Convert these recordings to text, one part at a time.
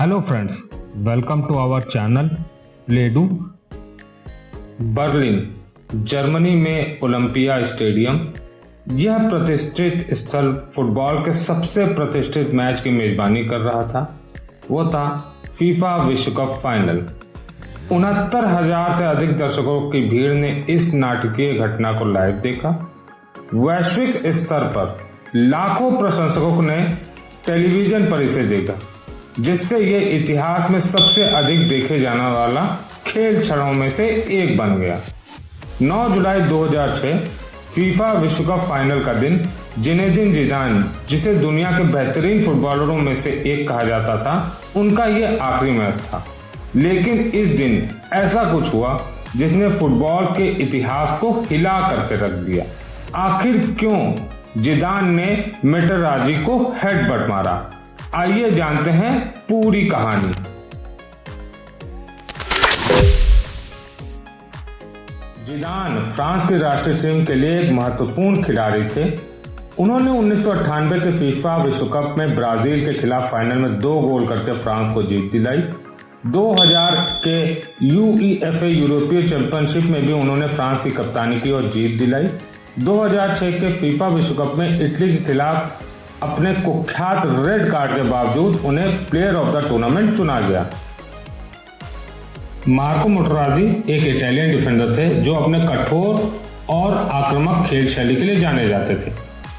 Hello friends, welcome to our channel लेडू। Berlin Germany में Olympia stadium यह प्रतिष्ठित स्थल फुटबॉल के सबसे प्रतिष्ठित मैच की मेजबानी कर रहा था। वो था फीफा विश्व कप फाइनल। 69,000 से अधिक दर्शकों की भीड़ ने इस नाटकीय घटना को लाइव देखा। वैश्विक स्तर पर लाखों प्रशंसकों ने टेलीविजन पर इसे देखा, जिससे ये इतिहास में सबसे अधिक देखे जाने वाला खेल क्षणों में से एक बन गया। 9 जुलाई 2006 फीफा विश्व कप फाइनल का दिन जिनेदिन जिदान, जिसे दुनिया के बेहतरीन फुटबॉलरों में से एक कहा जाता था, उनका ये आखिरी मैच था। लेकिन इस दिन ऐसा कुछ हुआ जिसने फुटबॉल के इतिहास को हिला करके रख दिया। आखिर क्यों जिदान ने मेटेराजी को हेडबट मारा? आइए जानते हैं पूरी कहानी। जिदान फ्रांस की राष्ट्रीय टीम के लिए एक महत्वपूर्ण खिलाड़ी थे। उन्होंने 1998 के फीफा विश्व कप में ब्राजील के खिलाफ फाइनल में 2 गोल करके फ्रांस को जीत दिलाई। 2000 के यूईएफए यूरोपीय चैंपियनशिप में भी उन्होंने फ्रांस की कप्तानी की और जीत दिलाई। 2006 के फीफा विश्व कप में इटली के खिलाफ अपने कुख्यात रेड कार्ड के बावजूद उन्हें प्लेयर ऑफ द टूर्नामेंट चुना गया। मार्को मोटेराजी एक इटालियन डिफेंडर थे जो अपने कठोर और आक्रामक खेल शैली के लिए जाने जाते थे।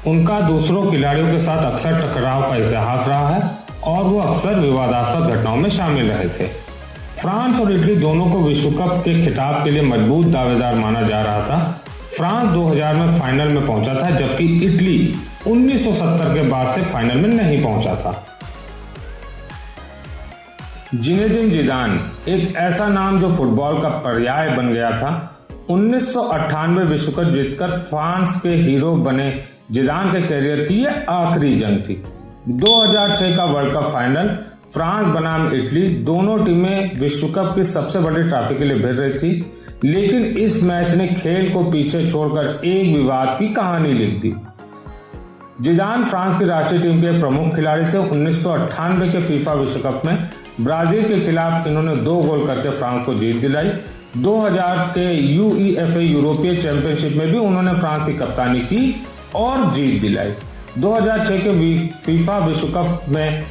उनका दूसरों खिलाड़ियों के साथ अक्सर टकराव का इतिहास रहा है और वो अक्सर विवादास्पद घटनाओं में शामिल रहे थे। फ्रांस और इटली दोनों को विश्व कप के खिताब के लिए मजबूत दावेदार माना जा रहा था। फ्रांस 2000 में फाइनल में पहुंचा था, जबकि इटली 1970 के बाद से फाइनल में नहीं पहुंचा था। जिनेदिन जिदान एक ऐसा नाम जो फुटबॉल का पर्याय बन गया था। 1998 विश्व कप जीतकर फ्रांस के हीरो बने जिदान के करियर की यह आखिरी जंग थी। 2006 का वर्ल्ड कप फाइनल फ्रांस बनाम इटली, दोनों टीमें विश्व कप की सबसे बड़ी ट्रॉफी के लिए भिड़ रही थी। लेकिन इस मैच ने खेल को पीछे छोड़कर एक विवाद की कहानी लिख दी। जिदान फ्रांस की राष्ट्रीय टीम के प्रमुख खिलाड़ी थे। 1998 के फीफा विश्व कप में ब्राजील के खिलाफ इन्होंने 2 गोल करके फ्रांस को जीत दिलाई। 2000 के यूईएफए यूरोपीय चैंपियनशिप में भी उन्होंने फ्रांस की कप्तानी की और जीत दिलाई। 2006 के फीफा विश्व कप में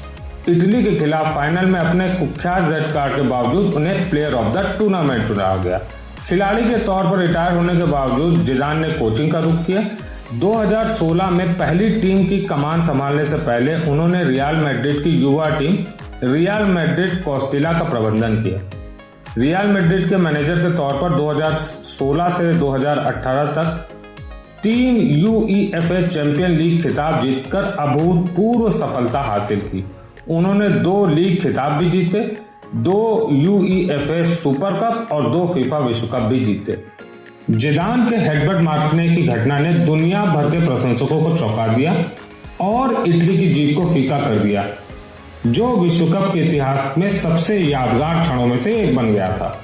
इटली के खिलाफ फाइनल में अपने कुख्यात रेड कार्ड के बावजूद उन्हें प्लेयर ऑफ द टूर्नामेंट चुना गया। खिलाड़ी के तौर पर रिटायर होने के बावजूद जिदान ने कोचिंग का रुख किया। 2016 में पहली टीम की कमान संभालने से पहले उन्होंने रियल मैड्रिड की युवा टीम रियल मैड्रिड कास्टिला का प्रबंधन किया। रियल मैड्रिड के मैनेजर के तौर पर 2016 से 2018 तक 3 यूईएफए चैंपियन लीग खिताब जीतकर अभूतपूर्व सफलता हासिल की। उन्होंने 2 लीग खिताब भी जीते, 2 यूईएफए सुपर कप और 2 फीफा विश्व कप भी जीते। जिदान के हेडबट मारने की घटना ने दुनिया भर के प्रशंसकों को चौंका दिया और इटली की जीत को फीका कर दिया, जो विश्व कप के इतिहास में सबसे यादगार क्षणों में से एक बन गया था।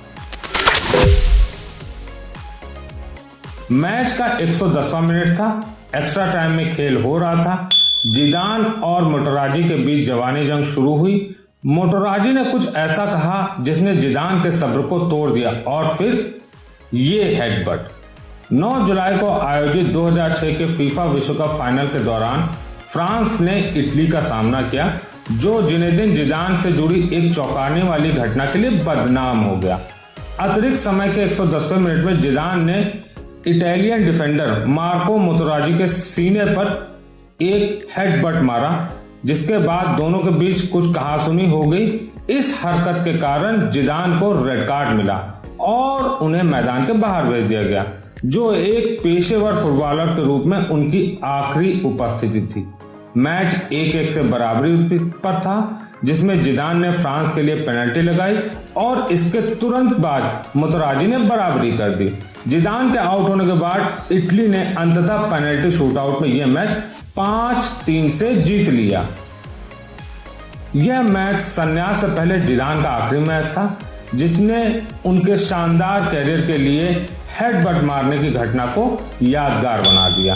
मैच का 110वां मिनट था। एक्स्ट्रा टाइम में खेल हो रहा था। जिदान और मोटेराजी के बीच जवानी जंग शुरू हुई। मोटेराजी ने कुछ ऐसा कहा जिसने जिदान के सब्र को तोड़ दिया और फिर ये हेडबट। 9 जुलाई को आयोजित 2006 के फीफा विश्व कप फाइनल के दौरान फ्रांस ने इटली का सामना किया, जो जिनेदिन जिदान से जुड़ी एक चौंकाने वाली घटना के लिए बदनाम हो गया। अतिरिक्त समय के 110वें मिनट में जिदान ने इटालियन डिफेंडर मार्को मोटेराजी के सीने पर एक हेडबट मारा, जिसके बाद दोनों के बीच कुछ कहासुनी हो गई। इस हरकत के कारण जिदान को रेड कार्ड मिला और उन्हें मैदान के बाहर भेज दिया गया, जो एक पेशेवर फुटबॉलर के रूप में उनकी आखिरी उपस्थिति थी। मैच 1-1 से बराबरी पर था, जिसमें जिदान ने फ्रांस के लिए पेनल्टी लगाई और इसके तुरंत बाद मोटेराजी ने बराबरी कर दी। जिदान के आउट होने के बाद इटली ने अंततः पेनल्टी शूटआउट में यह मैच 5-3 से जीत लिया। यह मैच संन्यास से पहले जिदान का आखिरी मैच था, जिसने उनके शानदार कैरियर के लिए हेडबट मारने की घटना को यादगार बना दिया।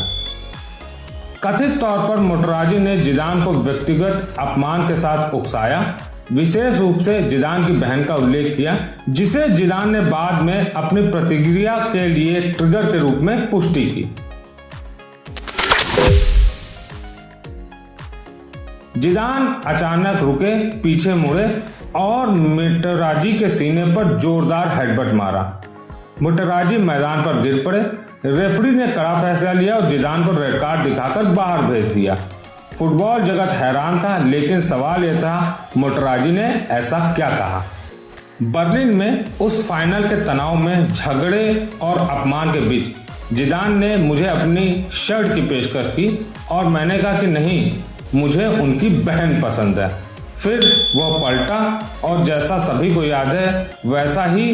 कथित तौर पर मोटेराजी ने जिदान को व्यक्तिगत अपमान के साथ उकसाया विशेष रूप से जिदान की बहन का उल्लेख किया, जिसे जिदान ने बाद में अपनी प्रतिक्रिया के लिए ट्रिगर के रूप में पुष्टि की। जिदान अचानक रुके, पीछे मुड़े और materazzi के सीने पर जोरदार हेडबट मारा। materazzi मैदान पर गिर पड़े। रेफरी ने कड़ा फैसला लिया और जिदान को रेड कार्ड दिखाकर बाहर भेज दिया। फुटबॉल जगत हैरान था, लेकिन सवाल यह था materazzi ने ऐसा क्या कहा। बर्लिन में उस फाइनल के तनाव में, झगड़े और अपमान के बीच जिदान ने मुझे अपनी शर्ट की पेशकश की और मैंने कहा कि नहीं, मुझे उनकी बहन पसंद है। फिर वह पलटा और जैसा सभी को याद है वैसा ही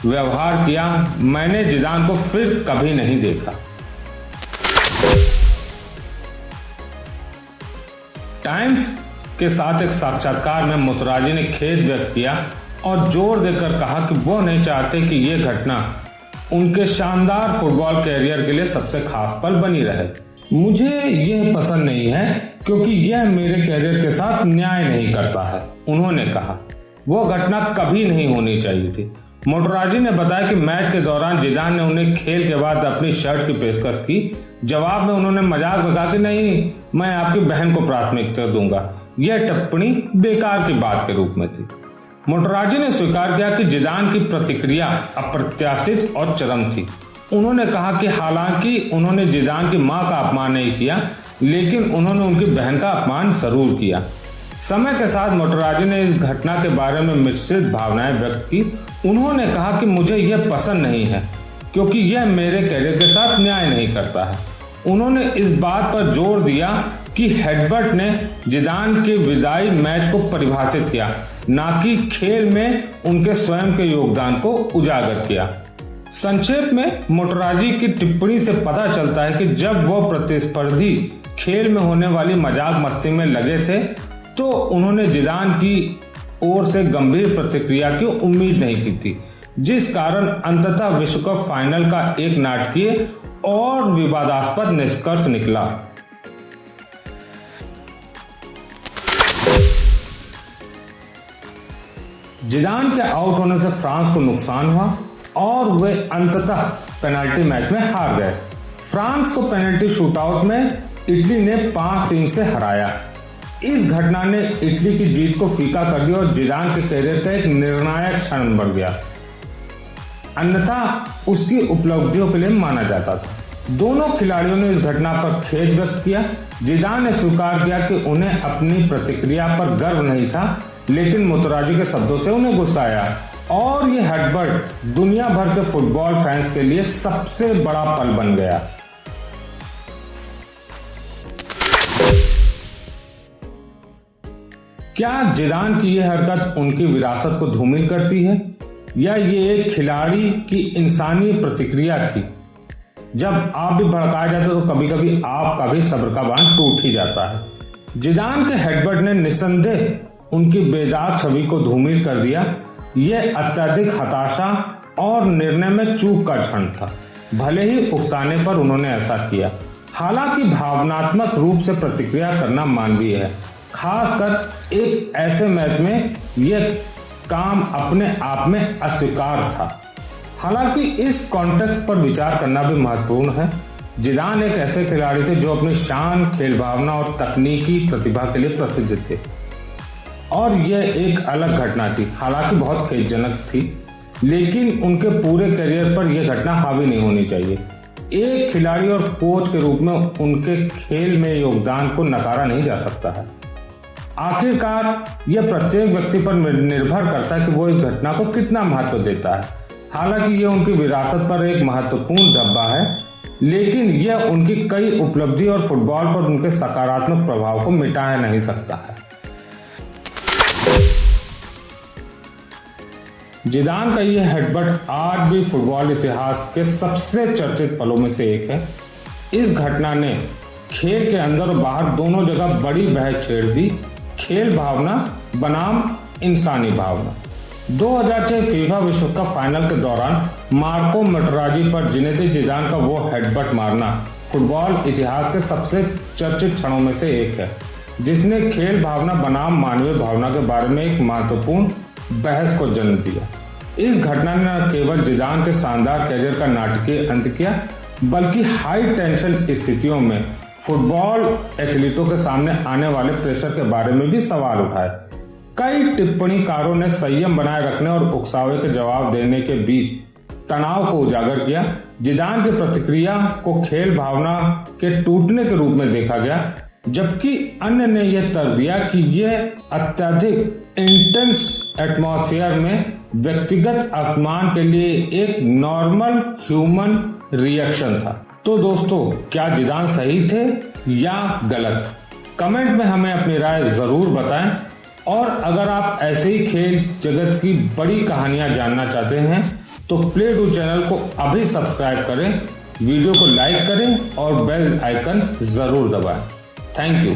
व्यवहार किया। मैंने जिदान को फिर कभी नहीं देखा। टाइम्स के साथ एक साक्षात्कार में materazzi ने खेद व्यक्त किया और जोर देकर कहा कि वो नहीं चाहते कि यह घटना उनके शानदार फुटबॉल कैरियर के लिए सबसे खास पल बनी रहे। मुझे यह पसंद नहीं है क्योंकि यह मेरे कैरियर के साथ न्याय नहीं करता है, उन्होंने कहा। वो घटना कभी नहीं होनी चाहिए थी। materazzi ने बताया कि मैच के दौरान जिदान ने उन्हें खेल के बाद अपनी शर्ट की पेशकश की। जवाब में उन्होंने मजाक में कहा कि नहीं, मैं आपकी बहन को प्राथमिकता दूंगा। यह टिप्पणी बेकार की बात के रूप में थी। materazzi ने स्वीकार किया कि जिदान की प्रतिक्रिया अप्रत्याशित और चरम थी। उन्होंने कहा कि हालांकि उन्होंने जिदान की मां का अपमान नहीं किया, लेकिन उन्होंने उनकी बहन का अपमान जरूर किया। समय के साथ materazzi ने इस घटना के बारे में मिश्रित भावनाएं व्यक्त की। उन्होंने कहा कि मुझे यह पसंद नहीं है क्योंकि यह मेरे कैरियर के साथ न्याय नहीं करता है। उन्होंने इस बात पर जोर दिया कि हेडबट ने जिदान के विदाई मैच को परिभाषित किया, ना कि खेल में उनके स्वयं के योगदान को उजागर किया। संक्षेप में materazzi की टिप्पणी से पता चलता है कि जब वो प्रतिस्पर्धी खेल में होने वाली मजाक मस्ती में लगे थे तो उन्होंने जिदान की ओर से गंभीर प्रतिक्रिया की उम्मीद नहीं की थी, जिस कारण अंततः विश्व कप फाइनल का एक नाटकीय और विवादास्पद निष्कर्ष निकला। जिदान के आउट होने से फ्रांस को नुकसान हुआ और वे अंततः पेनल्टी मैच में हार गए। फ्रांस को पेनल्टी शूटआउट में इटली ने 5-3 से हराया। इस घटना ने इटली की जीत को फीका कर दिया और जिदान के कैरियर का एक निर्णायक क्षण बन गया, अन्यथा उसकी उपलब्धियों के लिए माना जाता था। दोनों खिलाड़ियों ने इस घटना पर खेद व्यक्त किया। जिदान ने स्वीकार किया कि उन्हें अपनी प्रतिक्रिया पर गर्व नहीं था, लेकिन materazzi के शब्दों से उन्हें गुस्सा आया और ये हेडबट दुनिया भर के फुटबॉल फैंस के लिए सबसे बड़ा पल बन गया। क्या जिदान की यह हरकत उनकी विरासत को धूमिल करती है या ये एक खिलाड़ी की इंसानी प्रतिक्रिया थी? जब आप भी भड़काए जाते तो कभी कभी आपका भी सब्र का बांध टूट ही जाता है। जिदान के हेडबट ने निस्संदेह उनकी बेदाग छवि को धूमिल कर दिया। यह अत्यधिक हताशा और निर्णय में चूक का क्षण था। भले ही उकसाने पर उन्होंने ऐसा किया। हालांकि भावनात्मक रूप से प्रतिक्रिया करना मानवीय है, खासकर एक ऐसे मैच में यह काम अपने आप में अस्वीकार था। हालांकि इस कॉन्टेक्स्ट पर विचार करना भी महत्वपूर्ण है। जिदान एक ऐसे खिलाड़ी थे जो अपनी शान, खेल भावना और तकनीकी प्रतिभा के लिए प्रसिद्ध थे और यह एक अलग घटना थी, हालांकि बहुत खेदजनक थी, लेकिन उनके पूरे करियर पर यह घटना हावी नहीं होनी चाहिए। एक खिलाड़ी और कोच के रूप में उनके खेल में योगदान को नकारा नहीं जा सकता है। आखिरकार यह प्रत्येक व्यक्ति पर निर्भर करता है कि वो इस घटना को कितना महत्व देता है। हालांकि यह उनकी विरासत पर एक महत्वपूर्ण धब्बा है, लेकिन यह उनकी कई उपलब्धि और फुटबॉल पर उनके सकारात्मक प्रभाव को मिटा नहीं सकता है। जिदान का यह हेडबट आज भी फुटबॉल इतिहास के सबसे चर्चित पलों में से एक है। इस घटना ने खेल के अंदर और बाहर दोनों जगह बड़ी बहस छेड़ दी, खेल भावना बनाम इंसानी भावना। 2006 फीफा विश्व कप फाइनल के दौरान मार्को materazzi पर जिनेदिन जिदान का वो हेडबट मारना फुटबॉल इतिहास के सबसे चर्चित क्षणों में से एक है। जिसने खेल भावना बनाम मानवीय भावना के बारे में एक महत्वपूर्ण बहस को जन्म दिया। इस घटना ने न केवल जिदान के शानदार करियर का नाटकीय अंत किया, बल्कि हाई टेंशन स्थितियों में फुटबॉल एथलीटों के सामने आने वाले प्रेशर के बारे में भी सवाल उठाए। कई टिप्पणीकारों ने संयम बनाए रखने और उकसावे के जवाब देने के बीच तनाव को उजागर किया। जिदान की प्रतिक्रिया को खेल भावना के टूटने के रूप में देखा गया, जबकि अन्य ने यह तर्क दिया कि यह अत्यधिक इंटेंस एटमॉस्फेयर में व्यक्तिगत अपमान के लिए एक नॉर्मल ह्यूमन रिएक्शन था। तो दोस्तों, क्या जिदान सही थे या गलत? कमेंट में हमें अपनी राय जरूर बताएं। और अगर आप ऐसे ही खेल जगत की बड़ी कहानियां जानना चाहते हैं तो प्ले टू चैनल को अभी सब्सक्राइब करें, वीडियो को लाइक करें और बेल आइकन जरूर दबाएं। Thank you.